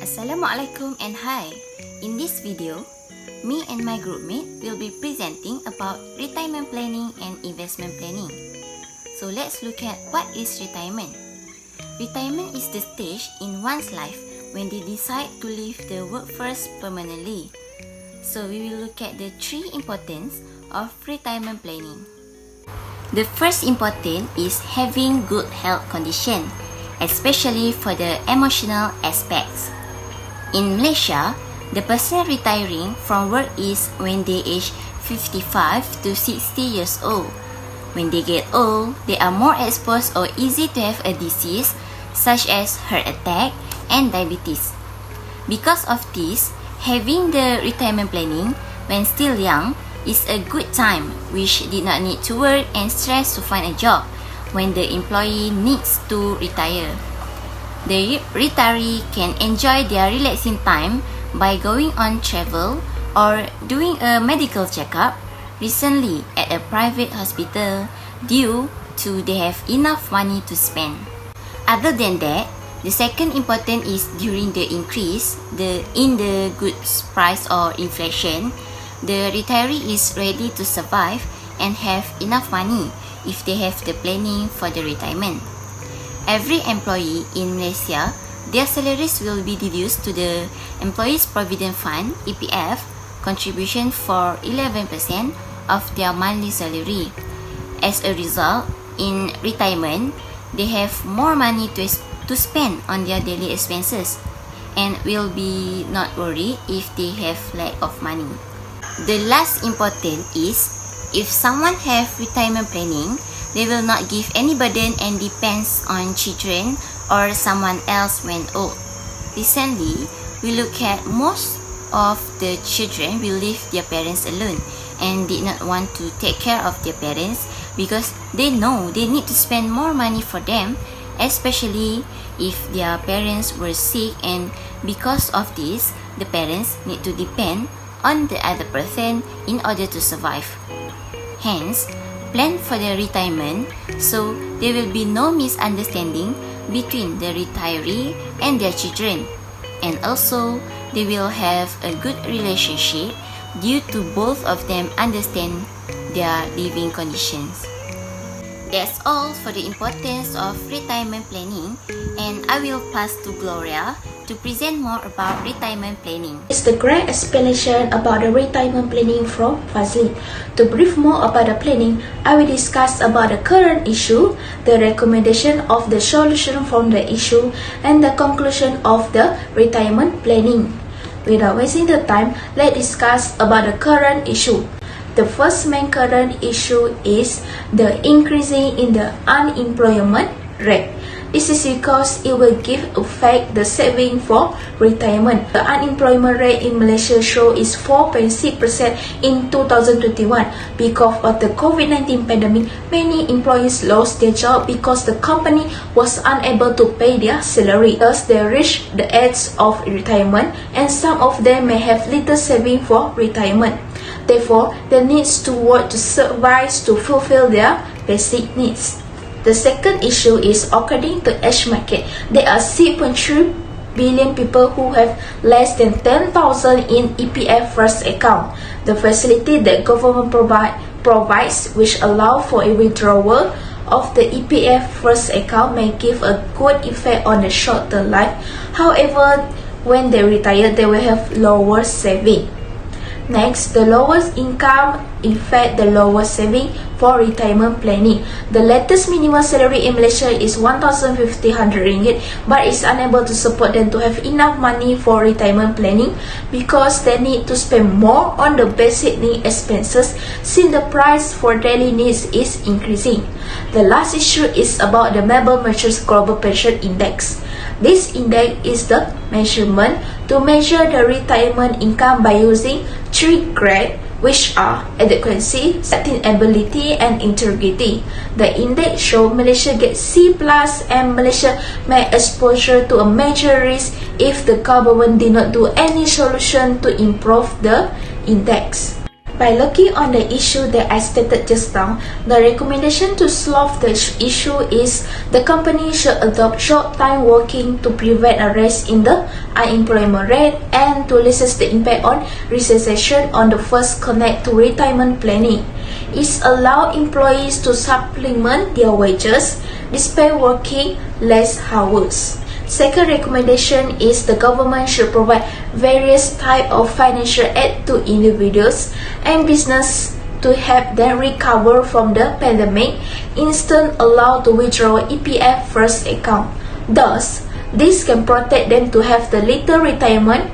Assalamualaikum and hi. In this video, me and my groupmate will be presenting about retirement planning and investment planning. So let's look at what is retirement. Retirement is the stage in one's life when they decide to leave the workforce permanently. So we will look at the three importance of retirement planning. The first important is having good health condition, especially for the emotional aspects. In Malaysia, the person retiring from work is when they age 55 to 60 years old. When they get old, they are more exposed or easy to have a disease such as heart attack and diabetes. Because of this, having the retirement planning when still young is a good time, which did not need to work and stress to find a job when the employee needs to retire. The retiree can enjoy their relaxing time by going on travel or doing a medical checkup recently at a private hospital due to they have enough money to spend. Other than that, the second important is during the increase in the goods price or inflation, the retiree is ready to survive and have enough money if they have the planning for the retirement. Every employee in Malaysia, their salaries will be deduced to the Employees Provident Fund (EPF) contribution for 11% of their monthly salary. As a result, in retirement, they have more money to spend on their daily expenses and will be not worried if they have lack of money. The last important is if someone have retirement planning, they will not give any burden and depends on children or someone else when old. Recently, we look at most of the children will leave their parents alone and did not want to take care of their parents because they know they need to spend more money for them, especially if their parents were sick, and because of this, the parents need to depend on the other person in order to survive. Hence, plan for their retirement so there will be no misunderstanding between the retiree and their children, and also they will have a good relationship due to both of them understand their living conditions. That's all for the importance of retirement planning, and I will pass to Gloria to present more about retirement planning. It's the great explanation about the retirement planning from Fazli. To brief more about the planning, I will discuss about the current issue, the recommendation of the solution from the issue, and the conclusion of the retirement planning. Without wasting the time, let's discuss about the current issue. The first main current issue is the increasing in the unemployment rate. This is because it will give effect the saving for retirement. The unemployment rate in Malaysia show is 4.6% in 2021. Because of the COVID-19 pandemic, many employees lost their job because the company was unable to pay their salary. Thus, they reached the age of retirement, and some of them may have little saving for retirement. Therefore, they need to work to survive to fulfill their basic needs. The second issue is according to age market. There are 6.3 billion people who have less than 10,000 in EPF first account. The facility that government provides, which allow for a withdrawal of the EPF first account, may give a good effect on the short-term life. However, when they retire, they will have lower saving. Next, the lowest income affect the lowest saving for retirement planning. The latest minimum salary in Malaysia is 1,500 ringgit, but is unable to support them to have enough money for retirement planning because they need to spend more on the basic need expenses since the price for daily needs is increasing. The last issue is about the Mabel Mattress Global Pension Index. This index is the measurement to measure the retirement income by using three grades, which are adequacy, sustainability, and integrity. The index shows Malaysia gets C+, and Malaysia may exposure to a major risk if the government did not do any solution to improve the index. By looking on the issue that I stated just now, the recommendation to solve the issue is the company should adopt short-time working to prevent a rise in the unemployment rate and to lessen the impact on recession on the first connect to retirement planning. It allows employees to supplement their wages despite working less hours. Second recommendation is the government should provide various types of financial aid to individuals and business to help them recover from the pandemic, instead allowed to withdraw EPF first account. Thus, this can protect them to have the little retirement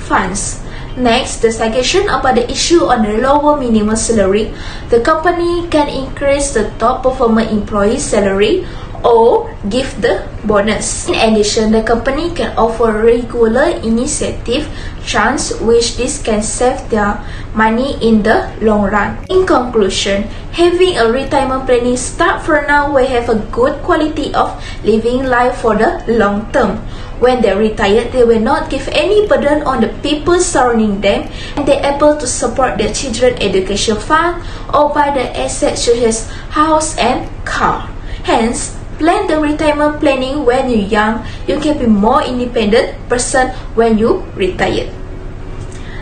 funds. Next, the suggestion about the issue on the lower minimum salary. The company can increase the top performer employee's salary or give the bonus. In addition, the company can offer regular incentive chance, which this can save their money in the long run. In conclusion, having a retirement planning start for now will have a good quality of living life for the long term. When they retire, they will not give any burden on the people surrounding them, and they are able to support their children's education fund or buy the assets such as house and car. Hence, plan the retirement planning when you're young. You can be more independent person when you retire.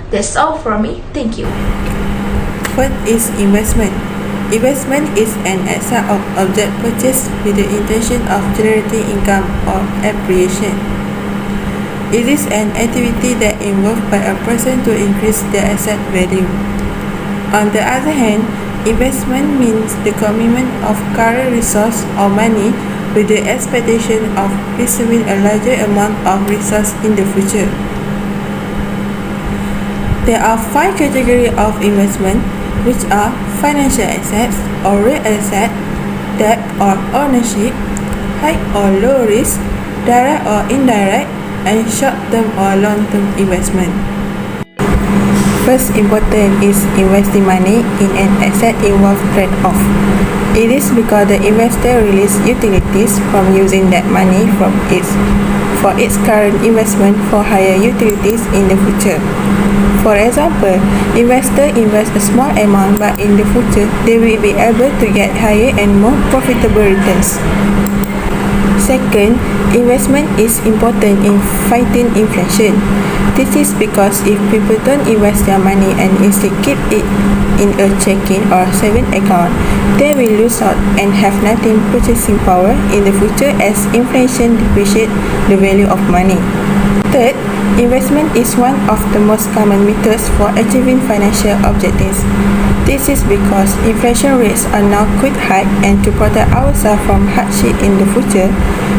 That's all from me. Thank you. What is investment? Investment is an asset of object purchased with the intention of generating income or appreciation. It is an activity that involved by a person to increase their asset value. On the other hand, investment means the commitment of current resource or money with the expectation of receiving a larger amount of resource in the future. There are 5 categories of investment, which are financial assets or real asset, debt or ownership, high or low risk, direct or indirect, and short-term or long-term investment. First important is investing money in an asset involves trade-off. It is because the investor releases utilities from using that money for its current investment for higher utilities in the future. For example, investor invest a small amount, but in the future they will be able to get higher and more profitable returns. Second, investment is important in fighting inflation. This is because if people don't invest their money and instead keep it in a checking or saving account, they will lose out and have nothing purchasing power in the future as inflation depreciates the value of money. Third, investment is one of the most common methods for achieving financial objectives. This is because inflation rates are now quite high, and to protect ourselves from hardship in the future,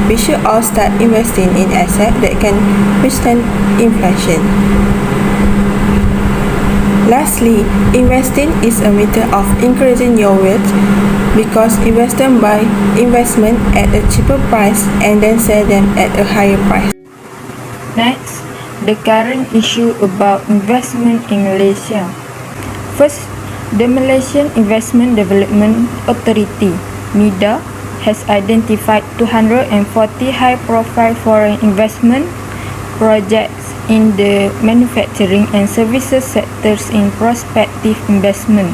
we should all start investing in assets that can withstand inflation. Lastly, investing is a method of increasing your wealth because investors buy investment at a cheaper price and then sell them at a higher price. Next, the current issue about investment in Malaysia. First, the Malaysian Investment Development Authority, MIDA, has identified 240 high-profile foreign investment projects in the manufacturing and services sectors in prospective investment.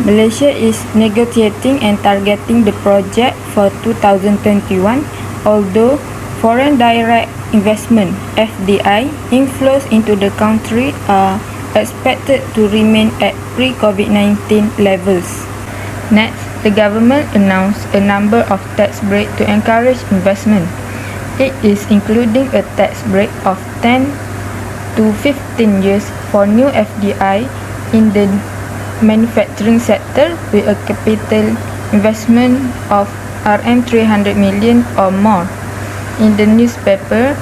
Malaysia is negotiating and targeting the project for 2021, although foreign direct investment (FDI) inflows into the country are expected to remain at pre-COVID-19 levels. Next, the government announced a number of tax breaks to encourage investment. It is including a tax break of 10 to 15 years for new FDI in the manufacturing sector with a capital investment of RM300 million or more. In the newspaper,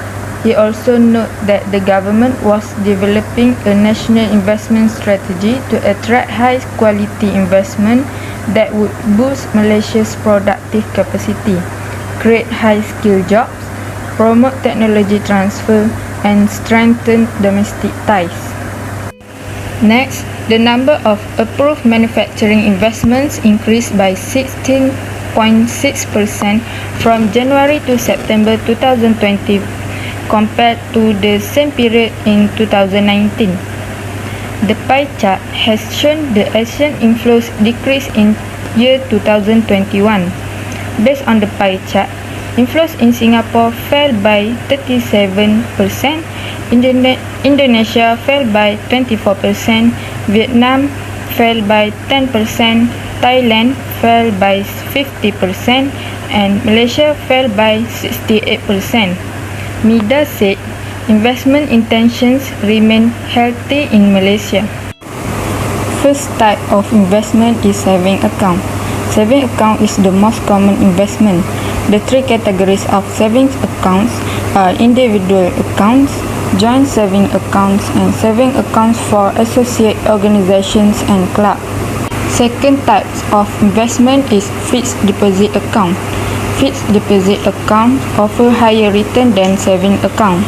he also noted that the government was developing a national investment strategy to attract high-quality investment that would boost Malaysia's productive capacity, create high-skilled jobs, promote technology transfer, and strengthen domestic ties. Next, the number of approved manufacturing investments increased by 16.6% from January to September 2020 compared to the same period in 2019. The pie chart has shown the Asian inflows decrease in year 2021. Based on the pie chart, inflows in Singapore fell by 37%, Indonesia fell by 24%, Vietnam fell by 10%, Thailand fell by 50%, and Malaysia fell by 68%. MIDA said investment intentions remain healthy in Malaysia. First type of investment is saving account. Saving account is the most common investment. The three categories of savings accounts are individual accounts, joint saving accounts, and saving accounts for associate organizations and clubs. Second type of investment is fixed deposit account. Fixed deposit accounts offer higher return than saving accounts.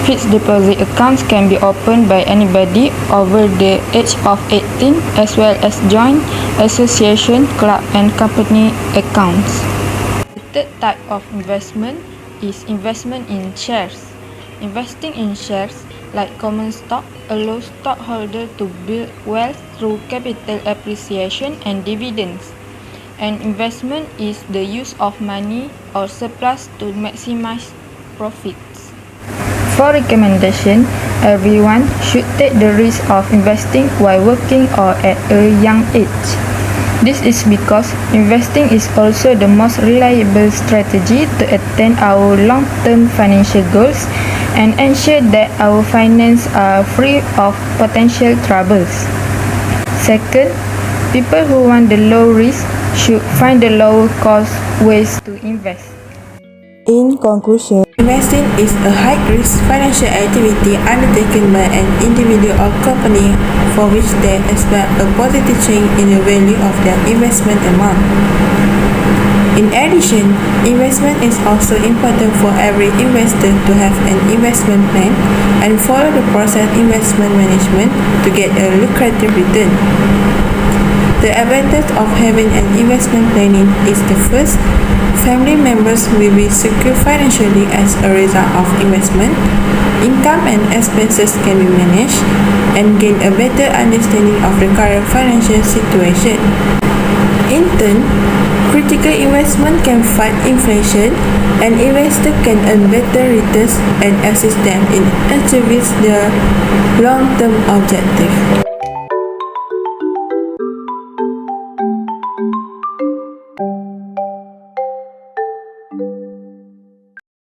Fixed deposit accounts can be opened by anybody over the age of 18 as well as joint, association, club and company accounts. The third type of investment is investment in shares. Investing in shares, like common stock, allows stockholders to build wealth through capital appreciation and dividends. An investment is the use of money or surplus to maximize profits. For recommendation, everyone should take the risk of investing while working or at a young age. This is because investing is also the most reliable strategy to attain our long-term financial goals and ensure that our finances are free of potential troubles. Second, people who want the low risk should find the lower cost ways to invest. In conclusion, investing is a high-risk financial activity undertaken by an individual or company for which they expect a positive change in the value of their investment amount. In addition, investment is also important for every investor to have an investment plan and follow the process investment management to get a lucrative return. The advantage of having an investment planning is the first, family members will be secure financially as a result of investment, income and expenses can be managed, and gain a better understanding of the current financial situation. In turn, critical investment can fight inflation, and investors can earn better returns and assist them in achieving their long-term objective.